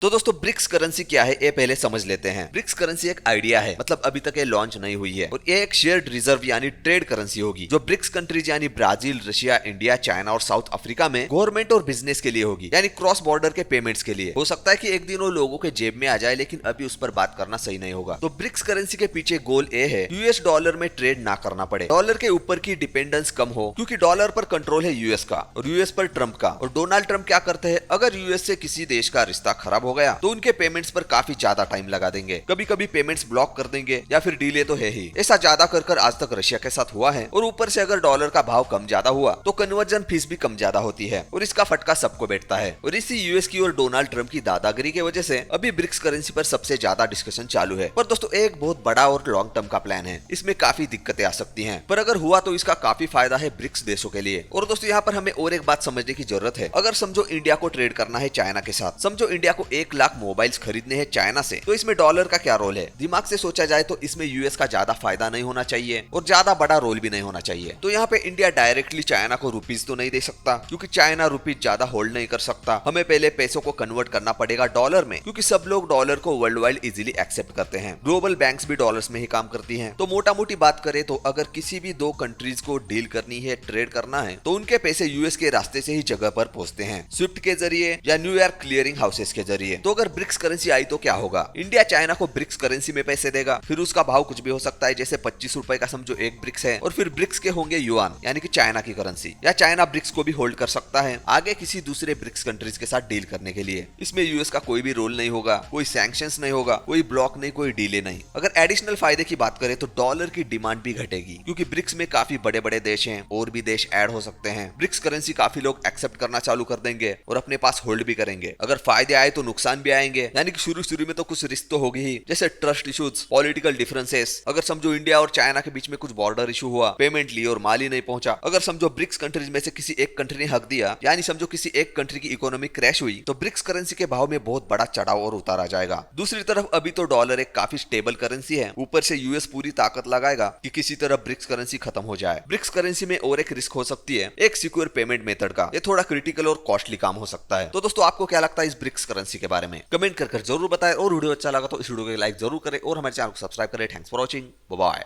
तो दोस्तों BRICS currency क्या है ये पहले समझ लेते हैं। ब्रिक्स करेंसी एक आइडिया है, मतलब अभी तक ये लॉन्च नहीं हुई है और ये एक शेयर्ड रिजर्व यानी ट्रेड करेंसी होगी जो ब्रिक्स कंट्रीज यानी ब्राजील, रशिया, इंडिया, चाइना और साउथ अफ्रीका में गवर्नमेंट और बिजनेस के लिए होगी, यानी क्रॉस बॉर्डर के पेमेंट्स के लिए। हो सकता है कि एक दिन वो लोगों के जेब में आ जाए, लेकिन अभी उस पर बात करना सही नहीं होगा। तो ब्रिक्स करेंसी के पीछे गोल ये है यूएस डॉलर में ट्रेड ना करना पड़े, डॉलर के ऊपर की डिपेंडेंस कम हो, क्योंकि डॉलर पर कंट्रोल है यूएस का और यूएस पर ट्रंप का। और डोनाल्ड ट्रंप क्या करते हैं, अगर यूएस से किसी देश का रिश्ता खराब हो गया तो उनके पेमेंट्स पर काफी ज्यादा टाइम लगा देंगे, कभी कभी पेमेंट्स ब्लॉक कर देंगे या फिर डिले तो है ही। ऐसा ज्यादा कर आज तक रशिया के साथ हुआ है। और ऊपर से अगर डॉलर का भाव कम ज्यादा हुआ तो कन्वर्जन फीस भी कम ज्यादा होती है और इसका फटका सबको बैठता है। और इसी यूएस की और डोनाल्ड ट्रंप की दादागिरी की वजह से अभी ब्रिक्स करेंसी पर सबसे ज्यादा डिस्कशन चालू है। पर दोस्तों एक बहुत बड़ा और लॉन्ग टर्म का प्लान है, इसमें काफी दिक्कतें आ सकती हैं, पर अगर हुआ तो इसका काफी फायदा है ब्रिक्स देशों के लिए। और दोस्तों यहाँ पर हमें और एक बात समझने की जरूरत है। अगर समझो इंडिया को ट्रेड करना है चाइना के साथ, समझो इंडिया को 1 लाख मोबाइल्स खरीदने हैं चाइना से, तो इसमें डॉलर का क्या रोल है? दिमाग से सोचा जाए तो इसमें यूएस का ज्यादा फायदा नहीं होना चाहिए और ज्यादा बड़ा रोल भी नहीं होना चाहिए। तो यहाँ पे इंडिया डायरेक्टली चाइना को रुपीज तो नहीं दे सकता, क्योंकि चाइना रुपीज ज्यादा होल्ड नहीं कर सकता। हमें पहले पैसों को कन्वर्ट करना पड़ेगा डॉलर में, क्योंकि सब लोग डॉलर को वर्ल्ड वाइड इजीली एक्सेप्ट करते हैं। ग्लोबल बैंक्स भी डॉलर्स में ही काम करती हैं। तो मोटा मोटी बात करें तो अगर किसी भी 2 कंट्रीज को डील करनी है, ट्रेड करना है, तो उनके पैसे यूएस के रास्ते से ही जगह पर पहुंचते हैं, स्विफ्ट के जरिए या न्यूयॉर्क क्लियरिंग हाउसेस के जरिए। तो अगर ब्रिक्स करेंसी आई तो क्या होगा? इंडिया चाइना को ब्रिक्स करेंसी में पैसे देगा, फिर उसका भाव कुछ भी हो सकता है, जैसे 25 रुपए का समझो एक ब्रिक्स है, और फिर ब्रिक्स के होंगे युआन यानी कि चाइना की करेंसी, या चाइना ब्रिक्स को भी होल्ड कर सकता है आगे किसी दूसरे ब्रिक्स कंट्रीज के साथ डील करने के लिए। इसमें यूएस का कोई भी रोल नहीं होगा, कोई सैंक्शंस नहीं होगा, कोई ब्लॉक नहीं, कोई डीले नहीं। अगर एडिशनल फायदे की बात करें तो डॉलर की डिमांड भी घटेगी, क्योंकि ब्रिक्स में काफी बड़े बड़े देश हैं और भी देश ऐड हो सकते हैं। ब्रिक्स करेंसी काफी लोग एक्सेप्ट करना चालू कर देंगे और अपने पास होल्ड भी करेंगे। अगर फायदे आए तो नुकसान भी आएंगे, यानी कि शुरू में तो कुछ रिस्क तो होगी ही, जैसे ट्रस्ट इश्यूज, पॉलिटिकल डिफरेंसेस। अगर समझो इंडिया और चाइना के बीच में कुछ बॉर्डर इशू हुआ, पेमेंट ली और माल ही नहीं पहुंचा। अगर समझो ब्रिक्स कंट्रीज में से किसी एक कंट्री ने हक दिया, यानी समझो किसी एक कंट्री की इकोनॉमी क्रैश हुई, तो ब्रिक्स करेंसी के भाव में बहुत बड़ा चढ़ाव और उतार आ जाएगा। दूसरी तरफ अभी तो डॉलर एक काफी स्टेबल करेंसी है, ऊपर से यूएस पूरी ताकत लगाएगा कि किसी तरह ब्रिक्स करेंसी खत्म हो जाए। ब्रिक्स करेंसी में और एक रिस्क हो सकती है, एक सिक्योर पेमेंट मेथड का। ये थोड़ा क्रिटिकल और कॉस्टली काम हो सकता है। तो दोस्तों आपको क्या लगता है इस ब्रिक्स करेंसी के बारे में? कमेंट कर जरूर बताएं, और वीडियो अच्छा लगा तो इस वीडियो को लाइक जरूर करें और हमारे चैनल को सब्सक्राइब करें। Thanks for watching, bye bye.